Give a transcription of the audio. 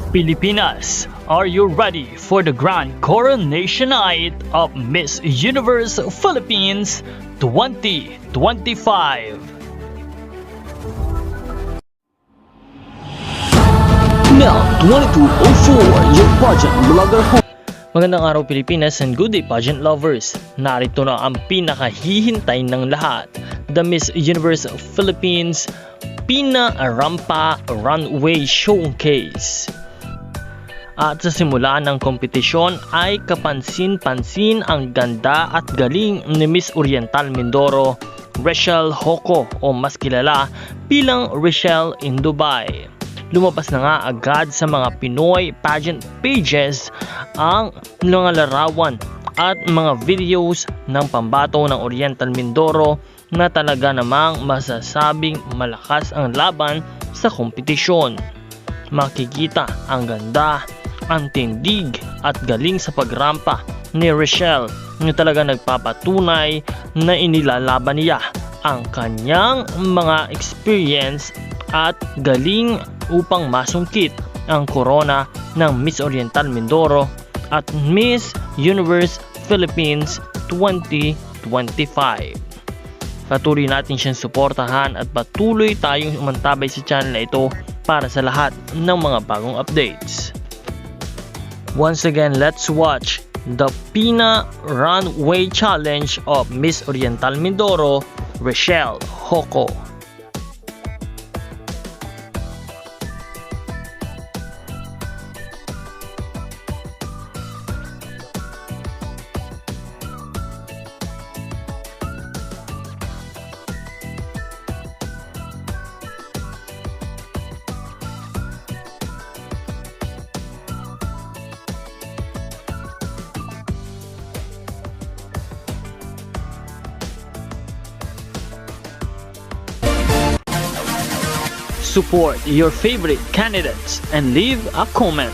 Pilipinas, are you ready for the grand coronation night of Miss Universe Philippines 2025? Now, 2204, your pageant blogger home. Magandang araw Pilipinas and good day pageant lovers. Narito na ang pinakahihintay ng lahat, the Miss Universe Philippines Pina Rampa Runway Showcase. At sa simula ng kompetisyon ay kapansin-pansin ang ganda at galing ni Miss Oriental Mindoro, Rachel Hoco o mas kilala bilang Rachel in Dubai. Lumabas na nga agad sa mga Pinoy pageant pages ang mga larawan at mga videos ng pambato ng Oriental Mindoro na talaga namang masasabing malakas ang laban sa kompetisyon. Makikita ang ganda, ang tindig at galing sa pagrampa ni Rachel na talaga nagpapatunay na inilalaban niya ang kanyang mga experience at galing upang masungkit ang korona ng Miss Oriental Mindoro at Miss Universe Philippines 2025. Patuloy natin siyang suportahan at patuloy tayong umantabay sa channel na ito para sa lahat ng mga bagong updates. Once again, let's watch the Pina Runway Challenge of Miss Oriental Mindoro, Rachel Hoco. Support your favorite candidates and leave a comment.